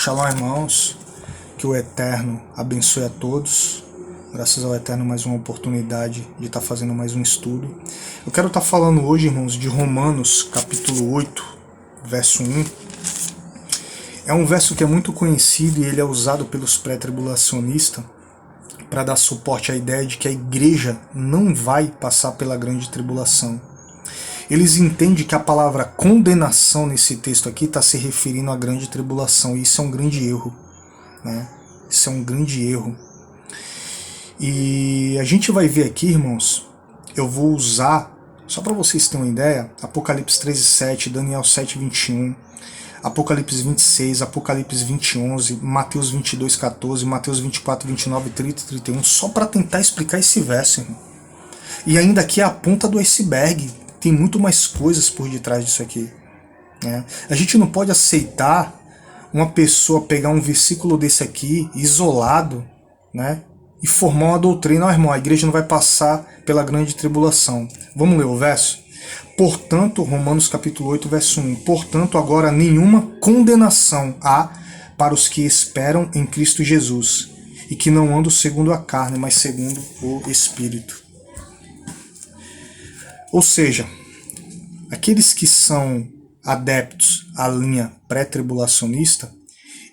Shalom, irmãos, que o Eterno abençoe a todos. Graças ao Eterno, mais uma oportunidade de estar fazendo mais um estudo. Eu quero estar falando hoje, irmãos, de Romanos, capítulo 8, verso 1. É um verso que é muito conhecido e ele é usado pelos pré-tribulacionistas para dar suporte à ideia de que a igreja não vai passar pela grande tribulação. Eles entendem que a palavra condenação nesse texto aqui está se referindo à grande tribulação, e isso é um grande erro, né? Isso é um grande erro. E a gente vai ver aqui, irmãos, eu vou usar, só para vocês terem uma ideia, Apocalipse 13:7, Daniel 7:21, Apocalipse 26, Apocalipse 20:11, Mateus 22:14, Mateus 24:29, 30 e 31, só para tentar explicar esse verso, irmão. E ainda aqui é a ponta do iceberg, tem muito mais coisas por detrás disso aqui, né? A gente não pode aceitar uma pessoa pegar um versículo desse aqui, isolado, né, e formar uma doutrina. Não, irmão, a igreja não vai passar pela grande tribulação. Vamos ler o verso? Portanto, Romanos capítulo 8, verso 1. Portanto, agora nenhuma condenação há para os que esperam em Cristo Jesus, e que não andam segundo a carne, mas segundo o Espírito. Ou seja, aqueles que são adeptos à linha pré-tribulacionista,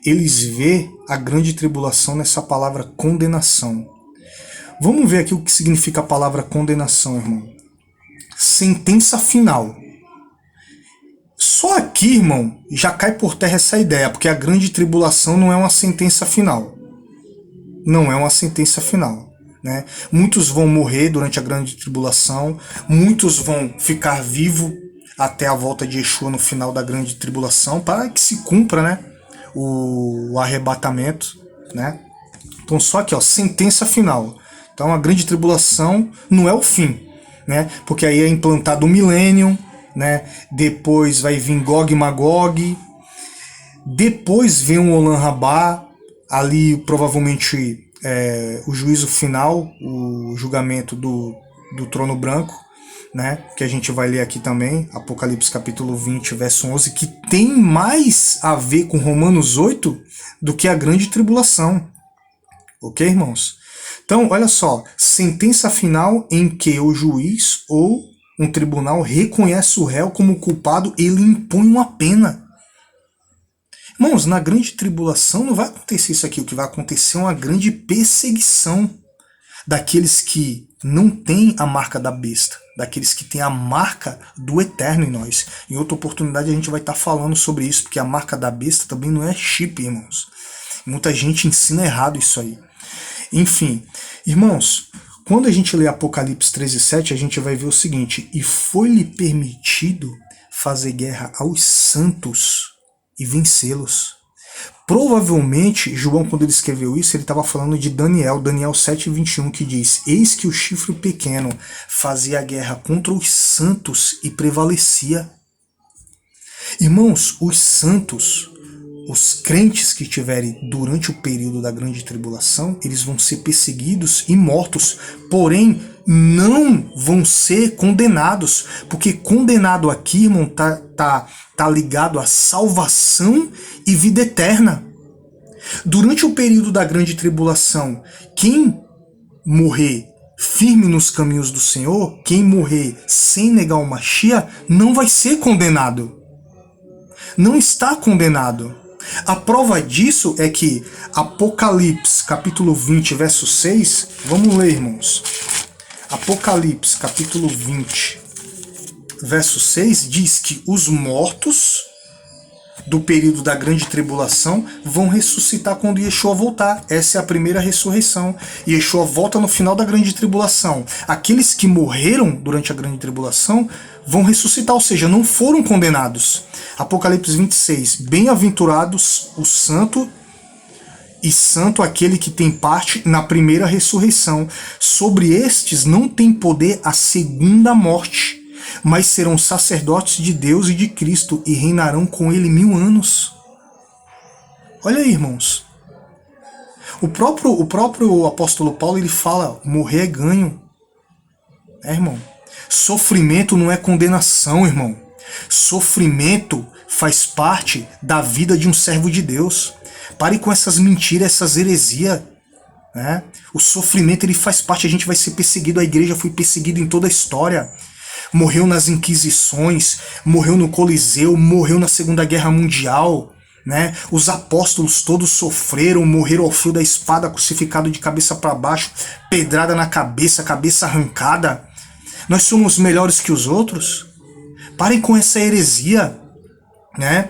eles vê a grande tribulação nessa palavra condenação. Vamos ver aqui o que significa a palavra condenação, irmão. Sentença final. Só aqui, irmão, já cai por terra essa ideia, porque a grande tribulação não é uma sentença final. Não é uma sentença final, né? Muitos vão morrer durante a grande tribulação, muitos vão ficar vivos até a volta de Yeshua no final da grande tribulação, para que se cumpra, né, o arrebatamento, né? Então só aqui, ó, sentença final. Então a grande tribulação não é o fim, né? Porque aí é implantado o milênio, né? Depois vai vir Gog e Magog, depois vem o Olam Rabá, ali provavelmente o juízo final, o julgamento do trono branco, né, que a gente vai ler aqui também, Apocalipse capítulo 20, verso 11, que tem mais a ver com Romanos 8 do que a grande tribulação. Ok, irmãos? Então, olha só, sentença final em que o juiz ou um tribunal reconhece o réu como culpado, ele impõe uma pena. Irmãos, na grande tribulação não vai acontecer isso aqui, o que vai acontecer é uma grande perseguição daqueles que não têm a marca da besta, daqueles que têm a marca do Eterno em nós. Em outra oportunidade a gente vai estar falando sobre isso, porque a marca da besta também não é chip, irmãos. Muita gente ensina errado isso aí. Enfim, irmãos, quando a gente lê Apocalipse 13:7, a gente vai ver o seguinte: e foi-lhe permitido fazer guerra aos santos e vencê-los. Provavelmente, João, quando ele escreveu isso, ele estava falando de Daniel 7:21, que diz: eis que o chifre pequeno fazia guerra contra os santos e prevalecia. Irmãos, os santos, os crentes que estiverem durante o período da grande tribulação, eles vão ser perseguidos e mortos, porém não vão ser condenados, porque condenado aqui, irmão, tá ligado à salvação e vida eterna. Durante o período da grande tribulação, quem morrer firme nos caminhos do Senhor, quem morrer sem negar o Mashiach, não vai ser condenado. Não está condenado. A prova disso é que Apocalipse, capítulo 20, verso 6, vamos ler, irmãos. Apocalipse, capítulo 20, verso 6, diz que os mortos do período da grande tribulação vão ressuscitar quando Yeshua voltar. Essa é a primeira ressurreição. Yeshua volta no final da grande tribulação. Aqueles que morreram durante a grande tribulação vão ressuscitar, ou seja, não foram condenados. Apocalipse 26, bem-aventurados o santo e santo aquele que tem parte na primeira ressurreição. Sobre estes não tem poder a segunda morte, mas serão sacerdotes de Deus e de Cristo e reinarão com ele 1000 anos. Olha aí, irmãos. O próprio apóstolo Paulo, ele fala, morrer é ganho. Irmão. Sofrimento não é condenação, irmão. Sofrimento faz parte da vida de um servo de Deus. Pare com essas mentiras, essas heresias. Né? O sofrimento ele faz parte, a gente vai ser perseguido, a igreja foi perseguida em toda a história. Morreu nas Inquisições, morreu no Coliseu, morreu na Segunda Guerra Mundial. Né? Os apóstolos todos sofreram, morreram ao fio da espada, crucificado de cabeça para baixo, pedrada na cabeça, cabeça arrancada. Nós somos melhores que os outros? Parem com essa heresia. Né?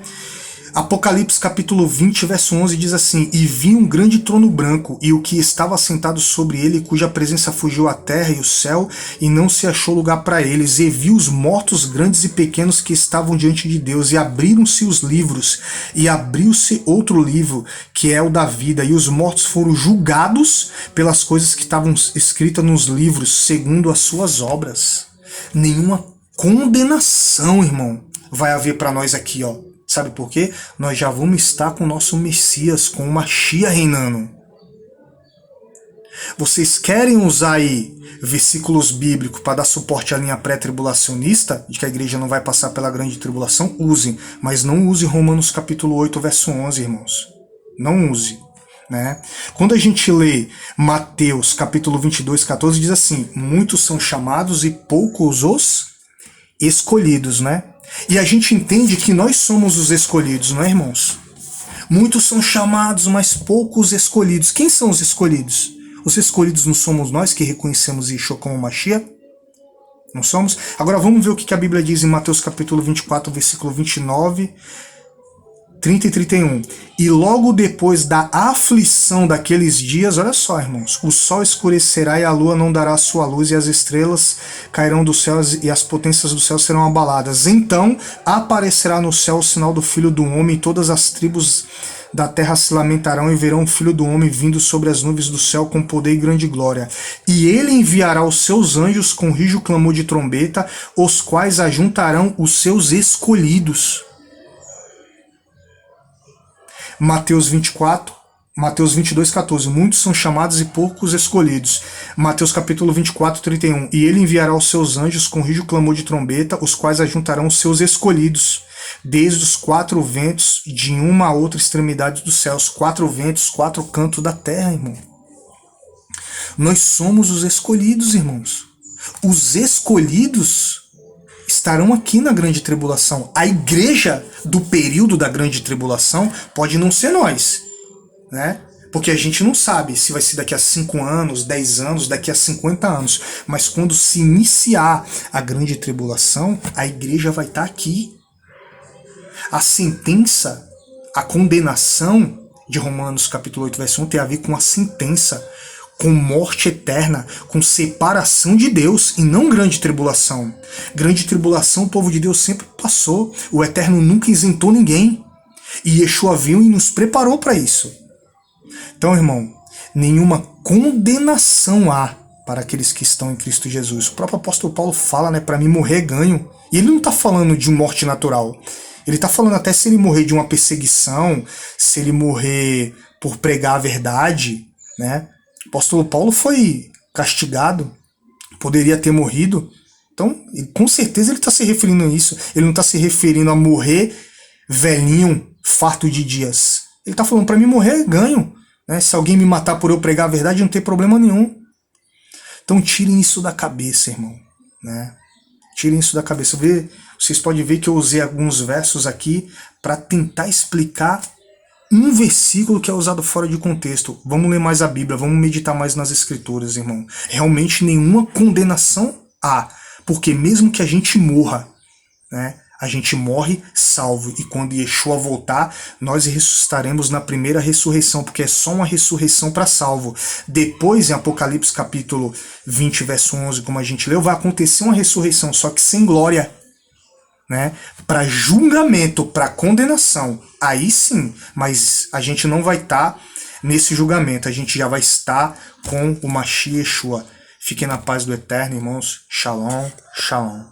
Apocalipse capítulo 20, verso 11 diz assim: E vi um grande trono branco, e o que estava sentado sobre ele, cuja presença fugiu a terra e o céu, e não se achou lugar para eles. E vi os mortos grandes e pequenos que estavam diante de Deus, e abriram-se os livros, e abriu-se outro livro, que é o da vida, e os mortos foram julgados pelas coisas que estavam escritas nos livros, segundo as suas obras. Nenhuma condenação, irmão, vai haver para nós aqui, ó. Sabe por quê? Nós já vamos estar com o nosso Messias, com o Mashiach reinando. Vocês querem usar aí versículos bíblicos para dar suporte à linha pré-tribulacionista, de que a igreja não vai passar pela grande tribulação? Usem, mas não use Romanos capítulo 8, verso 11, irmãos. Não use. Né? Quando a gente lê Mateus capítulo 22, 14, diz assim: muitos são chamados e poucos os escolhidos, né? E a gente entende que nós somos os escolhidos, não é, irmãos? Muitos são chamados, mas poucos escolhidos. Quem são os escolhidos? Os escolhidos não somos nós que reconhecemos Yeshua como Mashiach? Não somos? Agora vamos ver o que a Bíblia diz em Mateus capítulo 24, versículo 29, 30 e 31. E logo depois da aflição daqueles dias, olha só, irmãos, o sol escurecerá e a lua não dará sua luz e as estrelas cairão dos céus e as potências do céu serão abaladas. Então aparecerá no céu o sinal do Filho do Homem, e todas as tribos da terra se lamentarão e verão o Filho do Homem vindo sobre as nuvens do céu com poder e grande glória. E ele enviará os seus anjos com rijo clamor de trombeta, os quais ajuntarão os seus escolhidos. Mateus 22, 14. Muitos são chamados e poucos escolhidos. Mateus capítulo 24, 31. E ele enviará os seus anjos com rijo clamor de trombeta, os quais ajuntarão os seus escolhidos, desde os quatro ventos de uma a outra extremidade dos céus. Quatro ventos, quatro cantos da terra, irmão. Nós somos os escolhidos, irmãos. Os escolhidos estarão aqui na grande tribulação. A igreja do período da grande tribulação pode não ser nós, né? Porque a gente não sabe se vai ser daqui a 5 anos, 10 anos, daqui a 50 anos. Mas quando se iniciar a grande tribulação, a igreja vai estar aqui. A sentença, a condenação de Romanos capítulo 8, verso 1 tem a ver com a sentença, com morte eterna, com separação de Deus, e não grande tribulação. Grande tribulação o povo de Deus sempre passou. O Eterno nunca isentou ninguém. E Yeshua viu e nos preparou para isso. Então, irmão, nenhuma condenação há para aqueles que estão em Cristo Jesus. O próprio apóstolo Paulo fala, né, para mim morrer é ganho. E ele não está falando de morte natural. Ele está falando até se ele morrer de uma perseguição, se ele morrer por pregar a verdade, né? O apóstolo Paulo foi castigado, poderia ter morrido. Então, com certeza ele está se referindo a isso. Ele não está se referindo a morrer velhinho, farto de dias. Ele está falando, para mim morrer é ganho. Né? Se alguém me matar por eu pregar a verdade, não tem problema nenhum. Então tirem isso da cabeça, irmão. Né? Tirem isso da cabeça. Vocês podem ver que eu usei alguns versos aqui para tentar explicar um versículo que é usado fora de contexto. Vamos ler mais a Bíblia, vamos meditar mais nas Escrituras, irmão. Realmente nenhuma condenação há, porque mesmo que a gente morra, né, a gente morre salvo, e quando Yeshua voltar, nós ressuscitaremos na primeira ressurreição, porque é só uma ressurreição para salvo. Depois, em Apocalipse capítulo 20, verso 11, como a gente leu, vai acontecer uma ressurreição, só que sem glória. Né, para julgamento, para condenação, aí sim, mas a gente não vai estar nesse julgamento, a gente já vai estar com o Mashiach Yeshua. Fiquem na paz do Eterno, irmãos. Shalom, shalom.